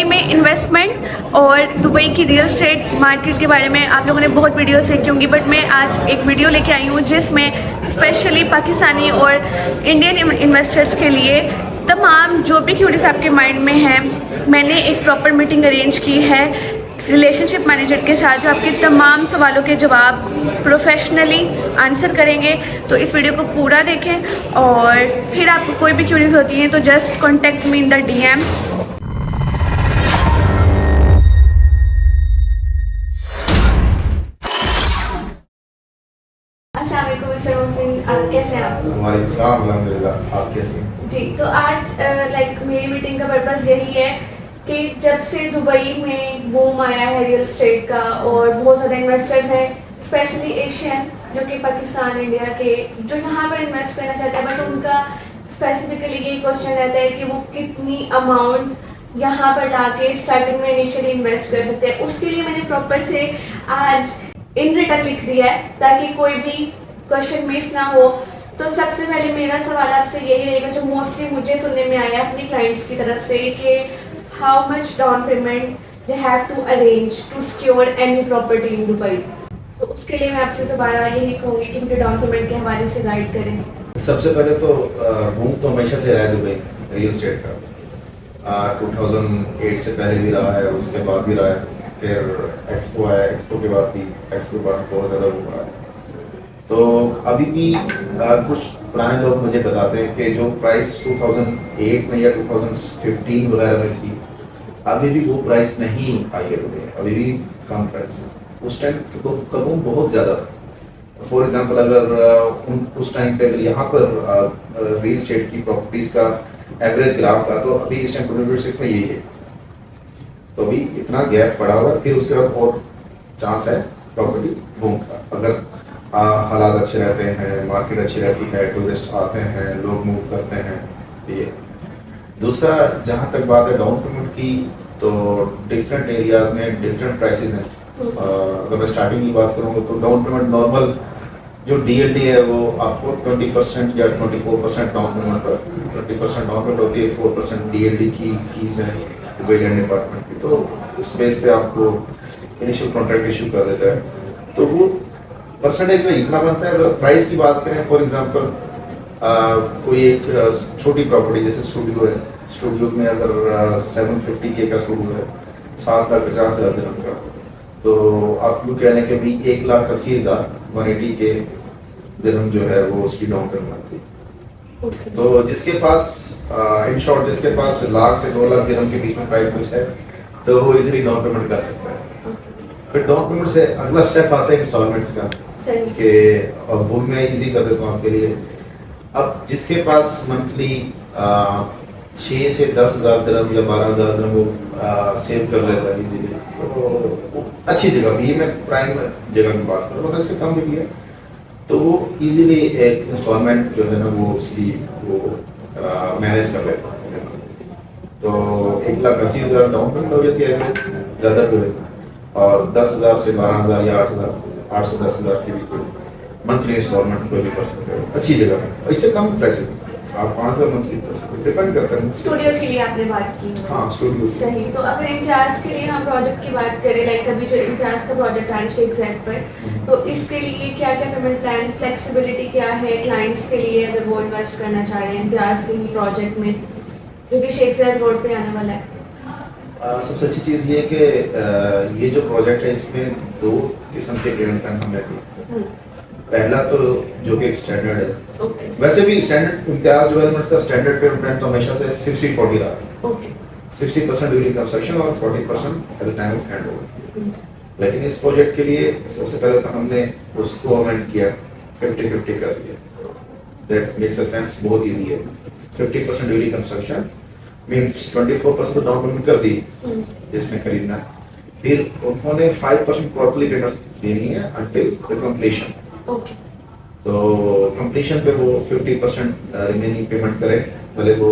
Dubai में investment और Dubai की रियल एस्टेट मार्केट के बारे में आप लोगों ने बहुत वीडियोस देखी होंगी, बट मैं आज एक वीडियो लेके आई हूँ जिसमें स्पेशली पाकिस्तानी और इंडियन इन्वेस्टर्स के लिए तमाम जो भी क्यूरीज आपके माइंड में हैं, मैंने एक प्रॉपर मीटिंग अरेंज की है रिलेशनशिप मैनेजर के साथ, जो आपके तमाम सवालों के जवाब प्रोफेशनली आंसर करेंगे। तो इस वीडियो को पूरा देखें और फिर आपको कोई भी क्यूरीज होती हैं तो just contact me in the DM। कैसे हैं आप? वालेकुम सलाम, अल्हम्दुलिल्लाह। आप कैसे हैं? जी, तो आज मेरी मीटिंग का पर्पस यही है कि जब से दुबई में बूम आया है रियल एस्टेट का और बहुत ज़्यादा इन्वेस्टर्स हैं, स्पेशली एशियन जो कि पाकिस्तान इंडिया के, जो यहाँ पर इन्वेस्ट करना चाहते हैं, बट उनका स्पेसिफिकली यही क्वेश्चन रहता है कि वो कितनी अमाउंट यहाँ पर लाके स्टार्टिंग में इनिशियली इन्वेस्ट कर सकते हैं। उसके लिए मैंने प्रॉपर से आज इन रिटर्न लिख दिया है ताकि कोई भी क्वेश्चन मिस ना हो। तो सबसे पहले मेरा सवाल आपसे यही रहेगा, जो मोस्टली मुझे सुनने में आया अपनी क्लाइंट्स की तरफ से, कि how much down payment they have to arrange to secure any property in Dubai. तो उसके लिए मैं आपसे दोबारा यही कहूँगी कि मुझे डाउन पेमेंट के हवाले से गाइड करें। सबसे पहले तो बूम तो हमेशा से रहा है दुबई रियल एस्टेट का। 2008 से पहले भी रहा है, उसके बाद भी रहा है, फिर एक्सपो आया, एक्सपो के बाद भी, एक्सपो के बाद बहुत ज़्यादा बूम रहा है। तो अभी भी कुछ पुराने लोग मुझे बताते हैं कि जो प्राइस 2008 में या 2015 वगैरह में थी, अभी भी वो प्राइस नहीं आई है दुबई, अभी भी कम प्राइस है। उस टाइम तो कबूम बहुत ज़्यादा था। फॉर एग्जांपल अगर उस टाइम पे अगर यहाँ पर रियल एस्टेट की प्रॉपर्टीज़ का एवरेज ग्राफ था, तो अभी इस टाइम 2026 में यही है। तो अभी इतना गैप पड़ा हुआ है, फिर उसके बाद और चांस है प्रॉपर्टी बूम का, अगर हालात अच्छे रहते हैं, मार्केट अच्छी रहती है, टूरिस्ट आते हैं, लोग मूव करते हैं। ये दूसरा, जहाँ तक बात है डाउन पेमेंट की, तो डिफरेंट एरियाज़ में डिफरेंट प्राइसेस हैं। अगर मैं स्टार्टिंग की बात करूँगा तो डाउन पेमेंट नॉर्मल जो DLD है वो आपको 20% या 24% डाउन पेमेंट पर, 20% डाउन पेमेंट होती है, 4% DLD की फीस है दुबई लैंड डिपार्टमेंट की। तो उस बेस पे आपको इनिशियल कॉन्ट्रैक्ट इशू कर देता है। तो वो परसेंटेज में इतना बनता है। अगर प्राइस की बात करें, फॉर एग्जांपल कोई एक छोटी प्रॉपर्टी जैसे स्टूडियो है, स्टूडियो में अगर 750K का स्टूडियो है, 7,50,000 दिरहम का, तो आप लोग कहने के भी 1,80,000 180K दिरहम जो है वो उसकी डाउन पेमेंट थी। तो जिसके पास इन शॉर्ट जिसके पास लाख से 2 लाख दिरहम के बीच में प्राइस कुछ है, तो वो इजीली डाउन पेमेंट कर सकता है। फिर डाउन पेमेंट से अगला स्टेप आता है इंस्टॉलमेंट्स का, कि वो मैं इजी कर देता हूँ आपके लिए। अब जिसके पास मंथली 6 से 10,000 दिरहम या 12,000 दिरहम वो सेव कर लेता है इजीली, तो अच्छी जगह भी, ये मैं प्राइम जगह की बात करूँ, अगर इससे कम भी है तो वो इजीली एक इंस्टॉलमेंट जो है ना वो उसकी वो मैनेज कर लेता है। तो 1,80,000 डाउन पेमेंट हो जाती है एवरेज, ज़्यादा तो है, और 10,000 से 12,000 या 8,000 के भी मंथली इंस्टॉलमेंट कोई भी कर सकते हो अच्छी जगह में। इससे कम पैसे आप 5,000 मंथली कर सकते हो, डिपेंड करता है। स्टूडियो के लिए आपने बात की। हाँ, स्टूडियो सही। तो अगर इम्तियाज़ के लिए हम प्रोजेक्ट की बात करें, लाइक अभी जो इम्तियाज़ का प्रोजेक्ट आ रहा है शेख ज़ैद पर, तो इसके लिए क्या क्या पेमेंट प्लान, फ्लेक्सिबिलिटी क्या है क्लाइंट्स के लिए अगर वो इन्वेस्ट करना चाह रहे हैं इम्तियाज़ के ही प्रोजेक्ट में जो कि शेख ज़ैद रोड पर आने वाला है? सबसे अच्छी चीज़ ये है कि ये जो प्रोजेक्ट है इसमें 2 किस्म के पेमेंट प्लान हम लेते हैं। पहला तो जो कि एक स्टैंडर्ड है, वैसे भी स्टैंडर्ड इम्तियाज़ डेवलपमेंट का स्टैंडर्ड पेमेंट प्लान तो हमेशा से 60-40 रहा है। 60% ड्यूरिंग कंस्ट्रक्शन और 40% at the time of handover. लेकिन इस प्रोजेक्ट के लिए सबसे पहले तो हमने उसको अमेंड किया, 50-50 कर दिया। दैट मेक्स अ सेंस, बहुत ईजी है। 50% ड्यूरिंग कंस्ट्रक्शन मीन्स 24% तो डाउन पेमेंट कर दी जिसमें खरीदना है, फिर उन्होंने 5% क्वार्टरली पेमेंट देनी है अंटिल द कंप्लीशन। तो कंप्लीशन पे वो 50% रिमेनिंग पेमेंट करे, भले वो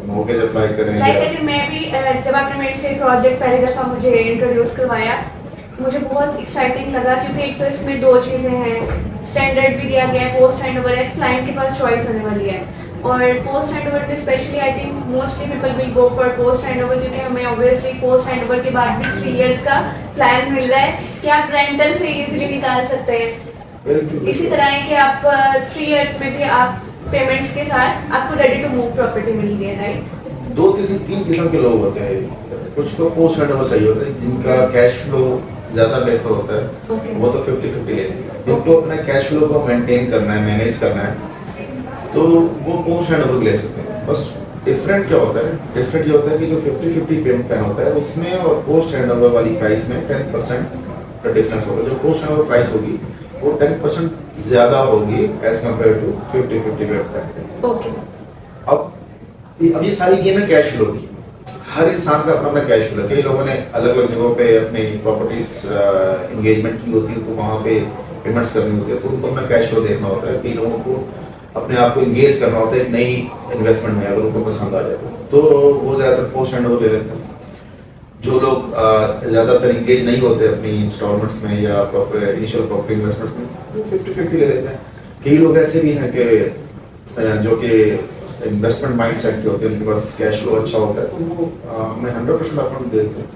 मॉर्गेज अप्लाई करें। लाइक मैं भी जब आपने मेरे से प्रोजेक्ट पहली दफ़ा मुझे इंट्रोड्यूस करवाया, मुझे बहुत एक्साइटिंग लगा, क्योंकि एक तो इसमें 2 चीज़ें हैं, स्टैंडर्ड भी दिया गया है, पोस्ट हैंडओवर है, क्लाइंट के पास चॉइस होने वाली है। और पोस्ट हैंडओवर पे specially I think mostly people will go for post handover, क्योंकि हमें ऑब्वियसली पोस्ट हैंडओवर के बाद भी 3 इयर्स का प्लान मिल रहा है कि आप रेंटल से इजीली निकाल सकते हैं। इसी तरह है कि आप 3 इयर्स में भी आप पेमेंट्स के साथ आपको रेडी टू मूव प्रॉपर्टी मिल गई है, राइट? 2-3 किस्म के लोग होते हैं। कुछ को पोस्ट हैंडओवर चाहिए होता है जिनका कैश फ्लो ज़्यादा बेहतर होता है, Okay. वो तो 50-50 लेते हैं। जिनको अपने कैश फ्लो को मेंटेन करना है, मैनेज करना है, तो वो पोस्ट हैंडओवर ले सकते हैं। बस डिफरेंट क्या होता है, डिफरेंट ये होता है कि जो 50-50 पेमेंट प्लान होता है उसमें और पोस्ट हैंडओवर वाली प्राइस में 10% का डिफरेंस होता है। जो पोस्ट हैंडओवर प्राइस होगी वो 10% ज़्यादा होगी as compare to 50-50 payment plan. Okay. अब ये सारी गेम है कैश फ्लो की। हर इंसान का अपना अपना कैश फ्लो है। कई लोगों ने अलग अलग जगहों पे अपनी प्रॉपर्टीज एंगेजमेंट की होती है, उनको वहाँ पे पेमेंट्स करनी होती है, तो उनको अपना कैश फ्लो देखना होता है। कई लोगों को अपने आप को इंगेज करना होता है एक नई इन्वेस्टमेंट में, अगर उनको पसंद आ जाए तो वो ज़्यादातर पोस्ट हैंडओवर ले लेते हैं। जो लोग ज़्यादातर इंगेज नहीं होते अपनी इंस्टॉलमेंट्स में या इनिशियल प्रॉपर्टी इन्वेस्टमेंट्स में, वो 50-50 ले लेते हैं। कई लोग ऐसे भी हैं कि जो कि इन्वेस्टमेंट माइंडसेट के होते हैं, उनके पास कैश फ्लो अच्छा होता है, तो वो हमें 100% अपफ्रंट दे देते हैं।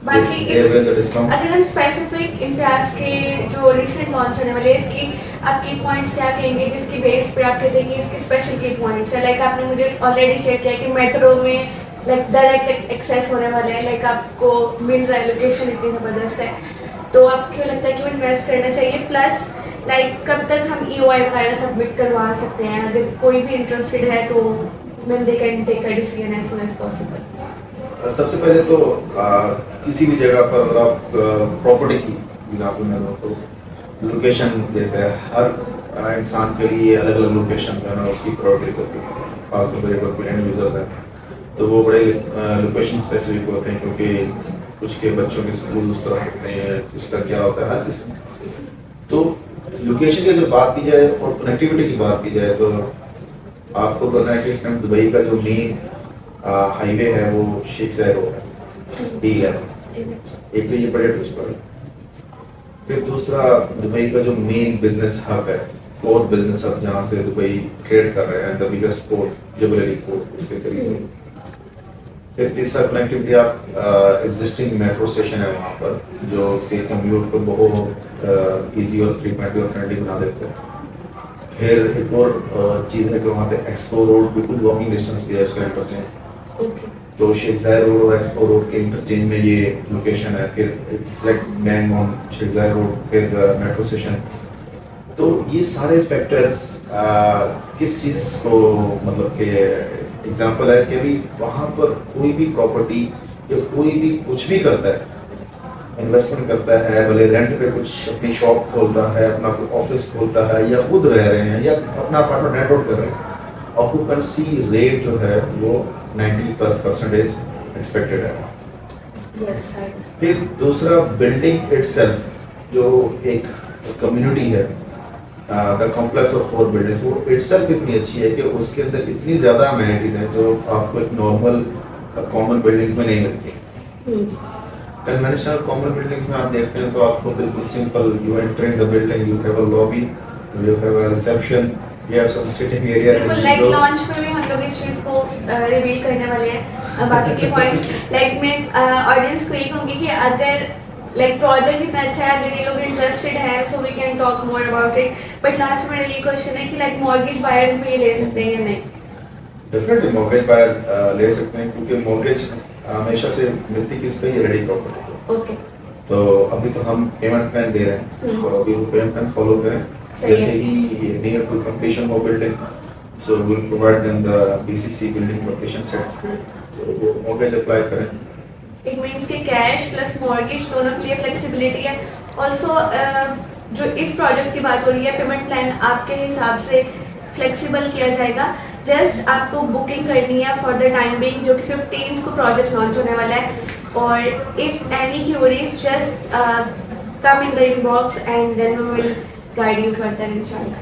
बाकी डिस्काउंट अगर हम स्पेसिफिक इम्तियाज के जो रिसेंट लॉन्च होने वाले हैं, इसकी आप की पॉइंट्स क्या कहेंगे जिसकी बेस पे आप कहते हैं कि इसके स्पेशल की पॉइंट्स है? लाइक आपने मुझे ऑलरेडी शेयर किया कि मेट्रो में लाइक डायरेक्ट एक्सेस होने वाले हैं, लाइक आपको मिल रहा है, लोकेशन इतनी ज़बरदस्त है, तो आपको क्यों लगता है कि वो इन्वेस्ट करना चाहिए? प्लस लाइक कब तक हम EOI वगैरह सबमिट करवा सकते हैं? अगर कोई भी इंटरेस्टेड है तो when they can take a decision as soon as possible. सबसे पहले तो किसी भी जगह पर अगर आप प्रॉपर्टी की एग्जाम्पल में लो तो लोकेशन देता है। हर इंसान के लिए अलग अलग लोकेशन जो है ना उसकी प्रायोरिटी होती है। खासतौर पर अगर कोई एंड यूजर्स है तो वो बड़े लोकेशन स्पेसिफिक होते हैं, क्योंकि कुछ के बच्चों के स्कूल उस तरफ होते हैं, उसका क्या होता है हर किसी। तो लोकेशन की अगर बात की जाए और कनेक्टिविटी की बात की जाए तो आपको पता है कि इस टाइम दुबई का जो मेन हाईवे है वो शेख ज़ायद रोड है, D11। एक तो ये पर्यटक उस पर, फिर दूसरा दुबई का जो मेन बिजनेस हब है, कोर बिजनेस हब, जहाँ से दुबई ट्रेड कर रहे हैं, the biggest port Jebel Ali port उसके करीब है। फिर तीसरा कनेक्टिविटी आप एग्जिस्टिंग मेट्रो स्टेशन है वहाँ पर, जो कि कम्यूट को बहुत इजी और फ्रीक्वेंटली और फ्रेंडली बना देते हैं। फिर एक और चीज़ है कि वहाँ पे एक्सपो रोड बिल्कुल वॉकिंग डिस्टेंस भी है उसका इंटरचेंज। तो शेख ज़ायद रोड और एक्सपो रोड के इंटरचेंज में ये लोकेशन है। फिर exact bang on Sheikh Zayed road, फिर मेट्रो स्टेशन। तो ये सारे फैक्टर्स किस चीज़ को मतलब कि एग्जांपल है कि अभी वहाँ पर कोई भी प्रॉपर्टी या कोई भी कुछ भी करता है, इन्वेस्टमेंट करता है, भले रेंट पे कुछ अपनी शॉप खोलता है, अपना कोई ऑफिस खोलता है, या खुद रह रहे हैं या अपना अपार्टमेंट रेंट आउट कर रहे हैं, ऑक्यूपेंसी रेट जो है वो 90+% एक्सपेक्टेड है। फिर दूसरा बिल्डिंग इटसेल्फ जो एक कम्युनिटी है, द कॉम्प्लेक्स ऑफ 4 बिल्डिंग्स, वो इटसेल्फ इतनी अच्छी है कि उसके अंदर इतनी ज़्यादा अमेनिटीज़ हैं जो आपको एक नॉर्मल कॉमन बिल्डिंग्स में नहीं मिलती। कन्वेंशनल कॉमन बिल्डिंग्स में आप देखते हैं तो आपको बिल्कुल simple, you entering the building, you have a lobby, you have a reception, you have some sitting area. बिल्कुल, लाइक लॉन्च में भी हम लोग इस चीज़ को रिवील करने वाले हैं। बाकी के पॉइंट्स लाइक मैं ऑडियंस को ये कहूँगी कि अगर लाइक प्रोजेक्ट इतना अच्छा है, अगर ये लोग इंटरेस्टेड हैं so we can talk more about it. But last में मेरा ये क्वेश्चन है कि लाइक मॉर्गेज बायर्स भी ये ले सकते हैं या नहीं? डेफिनेटली मॉर्गेज बायर ले सकते हैं, क्योंकि मॉर्गेज हमेशा से मिलती किस पे, ये रेडी प्रॉपर्टी। ओके। तो अभी तो हम पेमेंट प्लान दे रहे हैं, तो अभी वो पेमेंट प्लान फॉलो करें। सही है। जैसे ही near to completion of building, so we will provide them the BCC building completion set, तो वो मॉर्गेज अप्लाई करें। इट मीन्स कि कैश प्लस मॉर्गेज दोनों के लिए फ्लेक्सिबिलिटी है। ऑल्सो जो इस प्रोजेक्ट की बात हो रही है, पेमेंट प्लान आपके हिसाब से फ्लेक्सिबल किया जाएगा। जस्ट आपको बुकिंग करनी है फॉर द टाइम बिंग, जो कि 15 को प्रोजेक्ट लॉन्च होने वाला है। और if any queries just come in the inbox and then we will guide you further इंशाल्लाह।